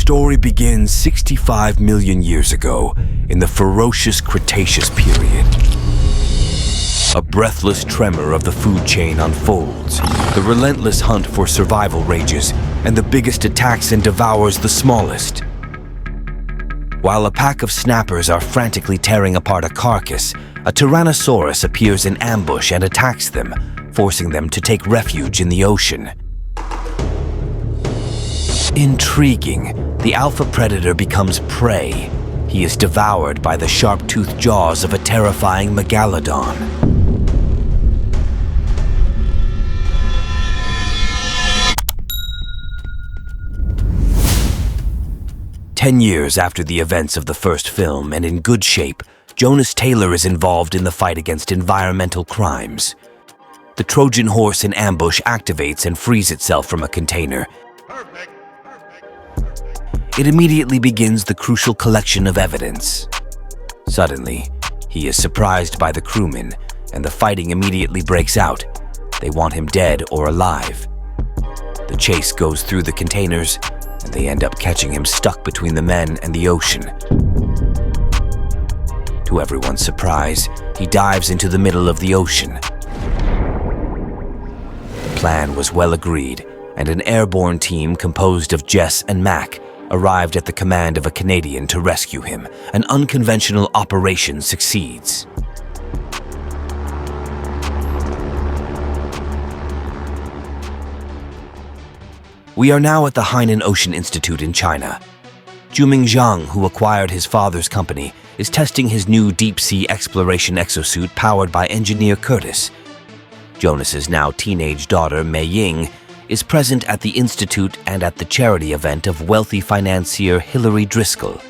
story begins 65 million years ago in the ferocious Cretaceous period. A breathless tremor of the food chain unfolds. The relentless hunt for survival rages, and the biggest attacks and devours the smallest. While a pack of snappers are frantically tearing apart a carcass, a Tyrannosaurus appears in ambush and attacks them, forcing them to take refuge in the ocean. Intriguing, the alpha predator becomes prey. He is devoured by the sharp-toothed jaws of a terrifying Megalodon. Ten years after the events of the first film, and in good shape, Jonas Taylor is involved in the fight against environmental crimes. The Trojan horse in ambush activates and frees itself from a container. It immediately begins the crucial collection of evidence. Suddenly, he is surprised by the crewmen, and the fighting immediately breaks out. They want him dead or alive. The chase goes through the containers, and they end up catching him stuck between the men and the ocean. To everyone's surprise, he dives into the middle of the ocean. The plan was well agreed, and an airborne team composed of Jess and Mac arrived at the command of a Canadian to rescue him. An unconventional operation succeeds. We are now at the Hainan Ocean Institute in China. Juming Zhang, who acquired his father's company, is testing his new deep-sea exploration exosuit powered by engineer Curtis. Jonas's now teenage daughter, Mei Ying, is present at the Institute and at the charity event of wealthy financier Hilary Driscoll.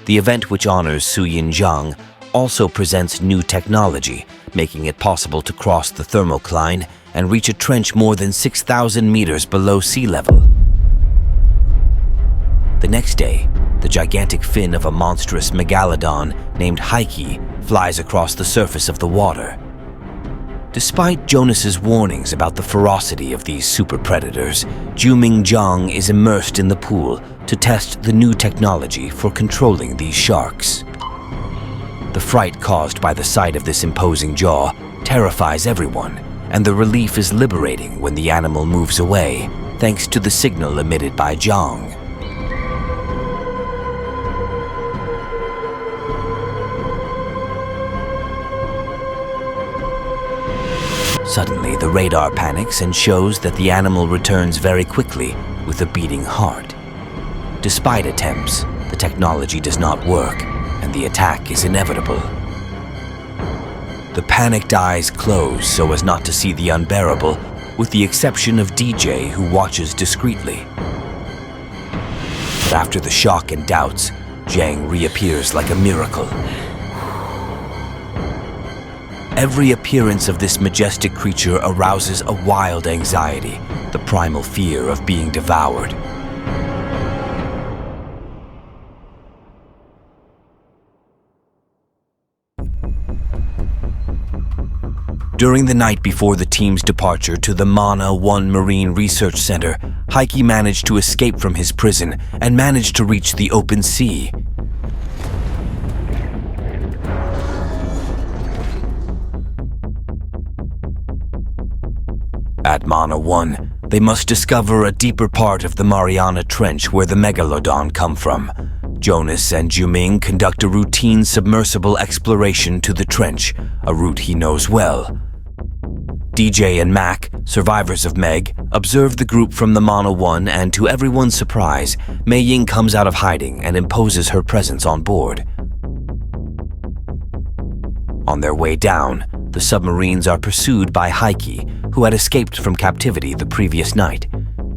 The event, which honors Suyin Zhang, also presents new technology, making it possible to cross the thermocline and reach a trench more than 6,000 meters below sea level. The next day, the gigantic fin of a monstrous Megalodon named Heike flies across the surface of the water. Despite Jonas's warnings about the ferocity of these super predators, Juming Zhang is immersed in the pool to test the new technology for controlling these sharks. The fright caused by the sight of this imposing jaw terrifies everyone, and the relief is liberating when the animal moves away, thanks to the signal emitted by Zhang. Suddenly, the radar panics and shows that the animal returns very quickly with a beating heart. Despite attempts, the technology does not work, and the attack is inevitable. The panicked eyes close so as not to see the unbearable, with the exception of DJ, who watches discreetly. But after the shock and doubts, Zhang reappears like a miracle. Every appearance of this majestic creature arouses a wild anxiety, the primal fear of being devoured. During the night before the team's departure to the Mana 1 Marine Research Center, Heike managed to escape from his prison and managed to reach the open sea. At Mana 1, they must discover a deeper part of the Mariana Trench where the Megalodon come from. Jonas and Juming conduct a routine submersible exploration to the trench, a route he knows well. DJ and Mac, survivors of Meg, observe the group from the Mana 1, and to everyone's surprise, Mei Ying comes out of hiding and imposes her presence on board. On their way down, the submarines are pursued by Heike, who had escaped from captivity the previous night.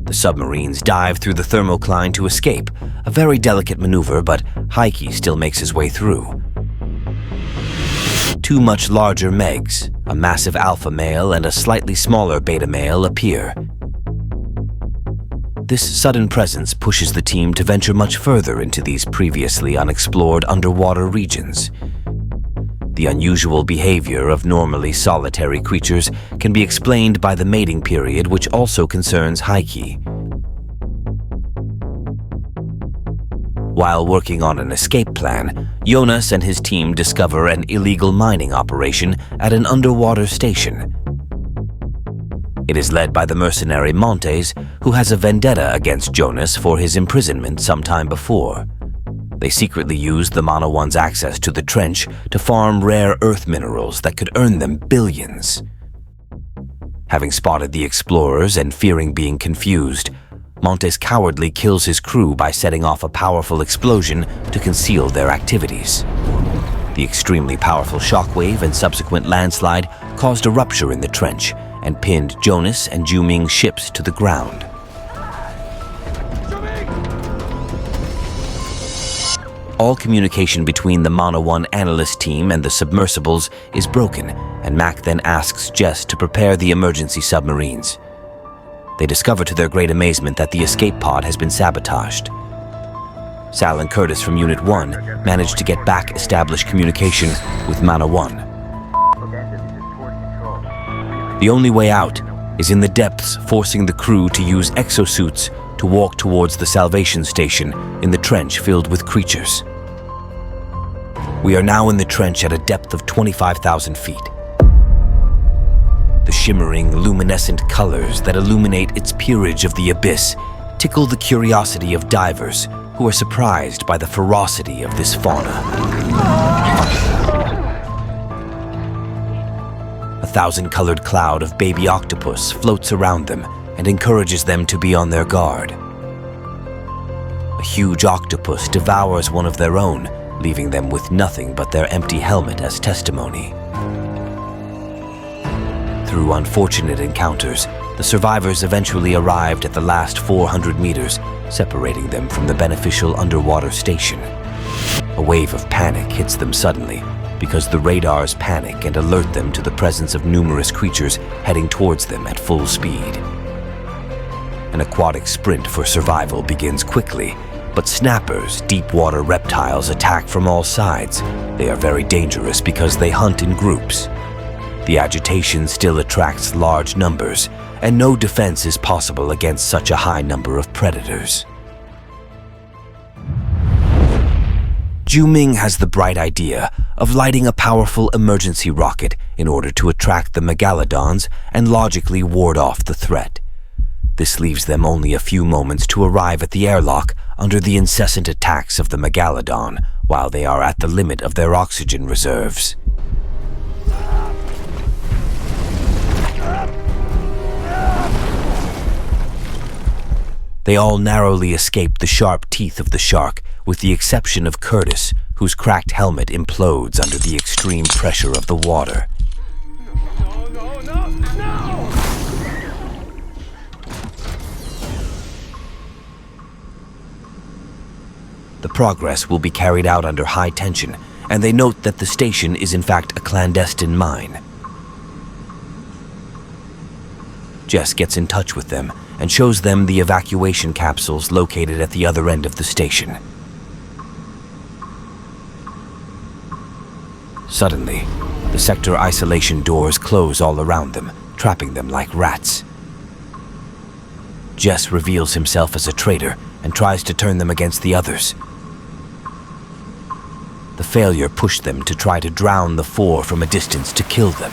The submarines dive through the thermocline to escape, a very delicate maneuver, but Heike still makes his way through. Two much larger Megs, a massive alpha male and a slightly smaller beta male, appear. This sudden presence pushes the team to venture much further into these previously unexplored underwater regions. The unusual behavior of normally solitary creatures can be explained by the mating period, which also concerns Heike. While working on an escape plan, Jonas and his team discover an illegal mining operation at an underwater station. It is led by the mercenary Montes, who has a vendetta against Jonas for his imprisonment sometime before. They secretly use the Mono One's access to the trench to farm rare earth minerals that could earn them billions. Having spotted the explorers and fearing being confused, Montes cowardly kills his crew by setting off a powerful explosion to conceal their activities. The extremely powerful shockwave and subsequent landslide caused a rupture in the trench and pinned Jonas and Juming's ships to the ground. All communication between the Mono One analyst team and the submersibles is broken, and Mac then asks Jess to prepare the emergency submarines. They discover to their great amazement that the escape pod has been sabotaged. Sal and Curtis from Unit 1 manage to get back established communication with Mono One. The only way out is in the depths, forcing the crew to use exosuits to walk towards the salvation station in the trench filled with creatures. We are now in the trench at a depth of 25,000 feet. The shimmering, luminescent colors that illuminate its peerage of the abyss tickle the curiosity of divers who are surprised by the ferocity of this fauna. 1,000-colored cloud of baby octopus floats around them and encourages them to be on their guard. A huge octopus devours one of their own, leaving them with nothing but their empty helmet as testimony. Through unfortunate encounters, the survivors eventually arrived at the last 400 meters, separating them from the beneficial underwater station. A wave of panic hits them suddenly, because the radars panic and alert them to the presence of numerous creatures heading towards them at full speed. An aquatic sprint for survival begins quickly, but snappers, deep-water reptiles, attack from all sides. They are very dangerous because they hunt in groups. The agitation still attracts large numbers, and no defense is possible against such a high number of predators. Juming has the bright idea of lighting a powerful emergency rocket in order to attract the Megalodons and logically ward off the threat. This leaves them only a few moments to arrive at the airlock under the incessant attacks of the Megalodon while they are at the limit of their oxygen reserves. They all narrowly escape the sharp teeth of the shark, with the exception of Curtis, whose cracked helmet implodes under the extreme pressure of the water. The progress will be carried out under high tension, and they note that the station is in fact a clandestine mine. Jess gets in touch with them and shows them the evacuation capsules located at the other end of the station. Suddenly, the sector isolation doors close all around them, trapping them like rats. Jess reveals himself as a traitor and tries to turn them against the others. The failure pushed them to try to drown the four from a distance to kill them.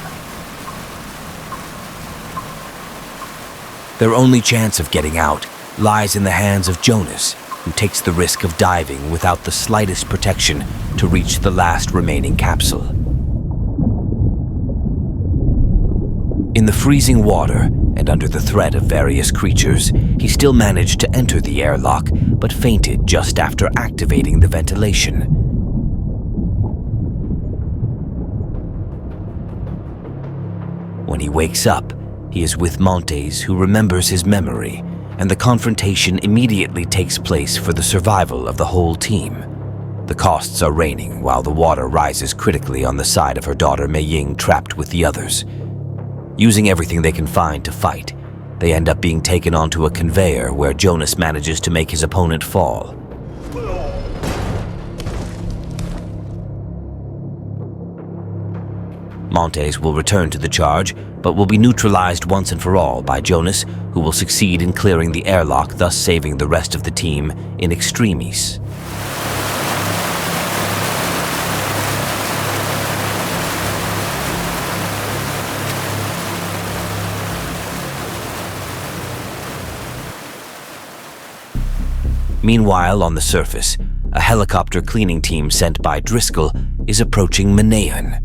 Their only chance of getting out lies in the hands of Jonas, who takes the risk of diving without the slightest protection to reach the last remaining capsule. In the freezing water and under the threat of various creatures, he still managed to enter the airlock, but fainted just after activating the ventilation. When he wakes up, he is with Montes, who remembers his memory, and the confrontation immediately takes place for the survival of the whole team. The costs are raining while the water rises critically on the side of her daughter Mei Ying trapped with the others. Using everything they can find to fight, they end up being taken onto a conveyor where Jonas manages to make his opponent fall. Montes will return to the charge, but will be neutralized once and for all by Jonas, who will succeed in clearing the airlock, thus saving the rest of the team in extremis. Meanwhile, on the surface, a helicopter cleaning team sent by Driscoll is approaching Menaeon.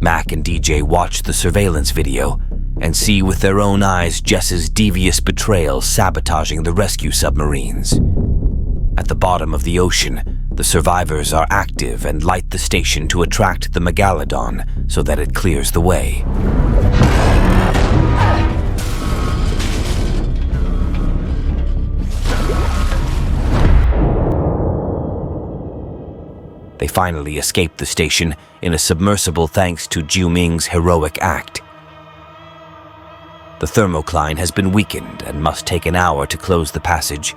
Mac and DJ watch the surveillance video and see with their own eyes Jess's devious betrayal sabotaging the rescue submarines. At the bottom of the ocean, the survivors are active and light the station to attract the Megalodon so that it clears the way. They finally escape the station in a submersible thanks to Jiu Ming's heroic act. The thermocline has been weakened and must take an hour to close the passage,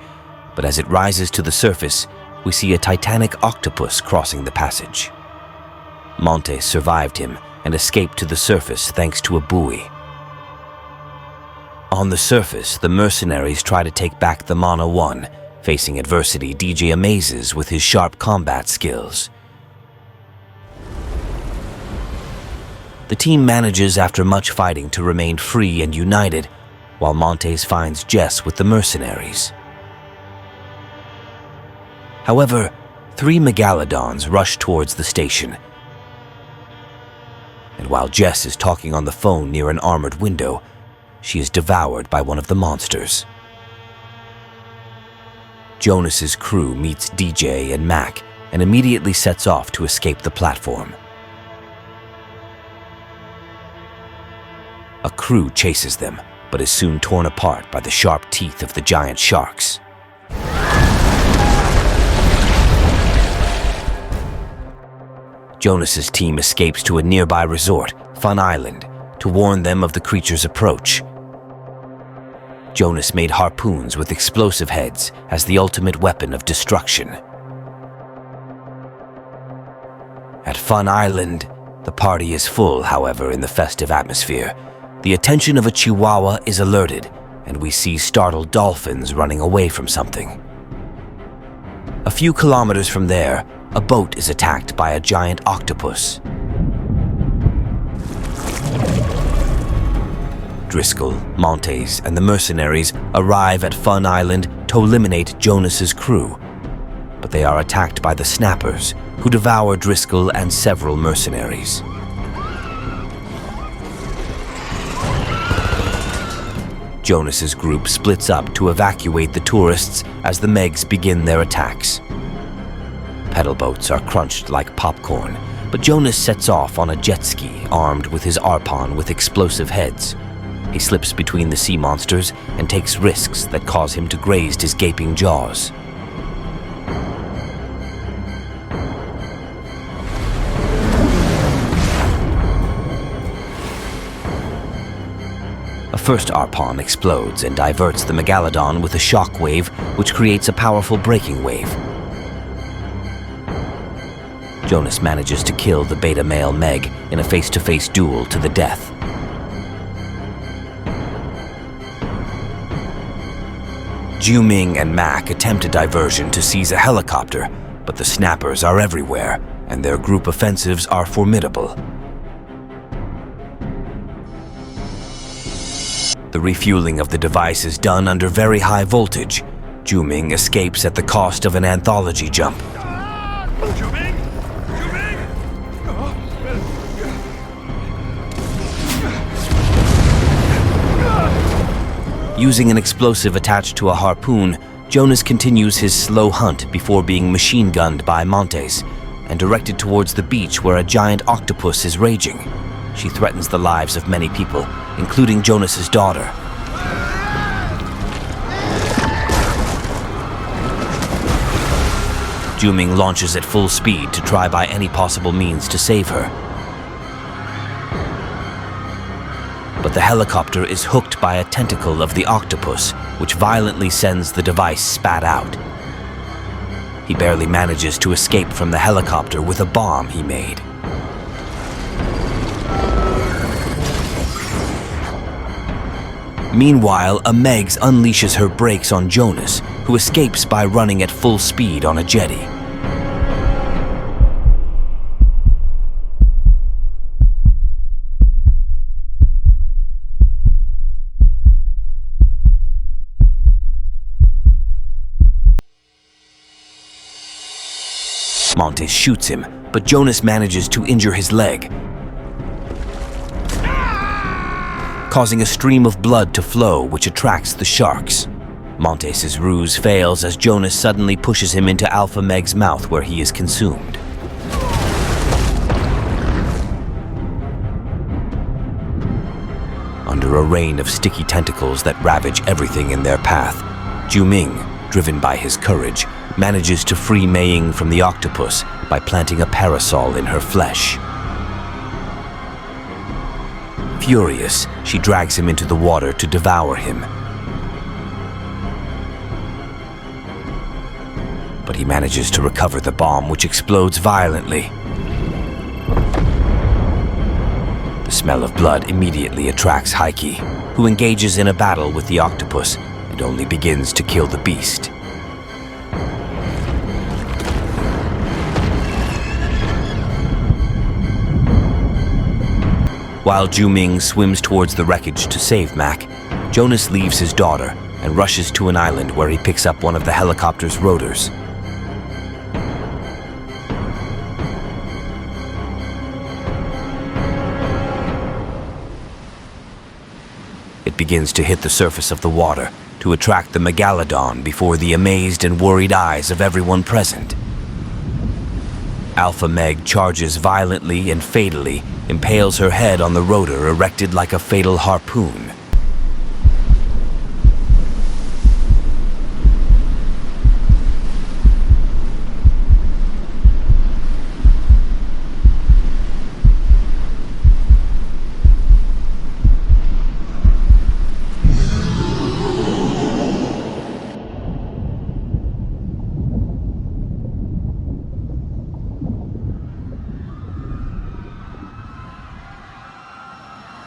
but as it rises to the surface, we see a titanic octopus crossing the passage. Montes survived him and escaped to the surface thanks to a buoy. On the surface, the mercenaries try to take back the Mana 1. Facing adversity, DJ amazes with his sharp combat skills. The team manages after much fighting to remain free and united, while Montes finds Jess with the mercenaries. However, 3 Megalodons rush towards the station, and while Jess is talking on the phone near an armored window, she is devoured by one of the monsters. Jonas's crew meets DJ and Mac and immediately sets off to escape the platform. A crew chases them, but is soon torn apart by the sharp teeth of the giant sharks. Jonas's team escapes to a nearby resort, Fun Island, to warn them of the creature's approach. Jonas made harpoons with explosive heads as the ultimate weapon of destruction. At Fun Island, the party is full, however, in the festive atmosphere. The attention of a chihuahua is alerted, and we see startled dolphins running away from something. A few kilometers from there, a boat is attacked by a giant octopus. Driscoll, Montes, and the mercenaries arrive at Fun Island to eliminate Jonas's crew, but they are attacked by the snappers, who devour Driscoll and several mercenaries. Jonas's group splits up to evacuate the tourists as the Megs begin their attacks. Pedal boats are crunched like popcorn, but Jonas sets off on a jet ski armed with his arpon with explosive heads. He slips between the sea monsters and takes risks that cause him to graze his gaping jaws. A first arpon explodes and diverts the Megalodon with a shock wave, which creates a powerful braking wave. Jonas manages to kill the beta male Meg in a face-to-face duel to the death. Jiu Ming and Mac attempt a diversion to seize a helicopter, but the snappers are everywhere, and their group offensives are formidable. The refueling of the device is done under very high voltage. Jiu Ming escapes at the cost of an anthology jump. Jiu Ming! Jiu Ming! Using an explosive attached to a harpoon, Jonas continues his slow hunt before being machine-gunned by Montes and directed towards the beach where a giant octopus is raging. She threatens the lives of many people, including Jonas's daughter. Jiu Ming launches at full speed to try by any possible means to save her. But the helicopter is hooked by a tentacle of the octopus, which violently sends the device spat out. He barely manages to escape from the helicopter with a bomb he made. Meanwhile, a Megs unleashes her brakes on Jonas, who escapes by running at full speed on a jetty. Montes shoots him, but Jonas manages to injure his leg, causing a stream of blood to flow, which attracts the sharks. Montes' ruse fails as Jonas suddenly pushes him into Alpha Meg's mouth, where he is consumed. Under a rain of sticky tentacles that ravage everything in their path, Juming, driven by his courage, manages to free Mei from the octopus by planting a parasol in her flesh. Furious, she drags him into the water to devour him. But he manages to recover the bomb, which explodes violently. The smell of blood immediately attracts Heike, who engages in a battle with the octopus and only begins to kill the beast. While Juming swims towards the wreckage to save Mac, Jonas leaves his daughter and rushes to an island where he picks up one of the helicopter's rotors. It begins to hit the surface of the water to attract the Megalodon before the amazed and worried eyes of everyone present. Alpha Meg charges violently and fatally, impales her head on the rotor erected like a fatal harpoon.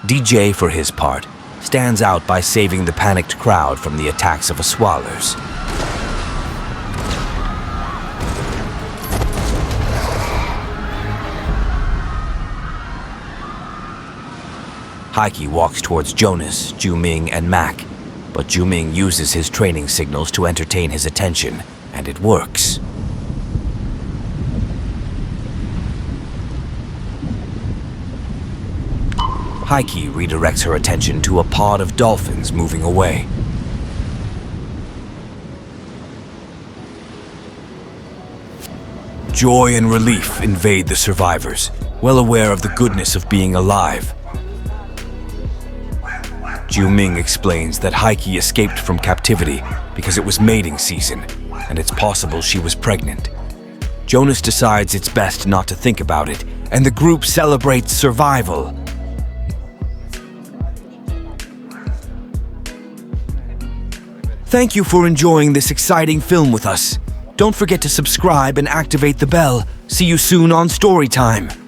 DJ, for his part, stands out by saving the panicked crowd from the attacks of the swallows. Heike walks towards Jonas, Juming, and Mac, but Juming uses his training signals to entertain his attention, and it works. Heike redirects her attention to a pod of dolphins moving away. Joy and relief invade the survivors, well aware of the goodness of being alive. Juming explains that Heike escaped from captivity because it was mating season, and it's possible she was pregnant. Jonas decides it's best not to think about it, and the group celebrates survival. Thank you for enjoying this exciting film with us. Don't forget to subscribe and activate the bell. See you soon on Storytime.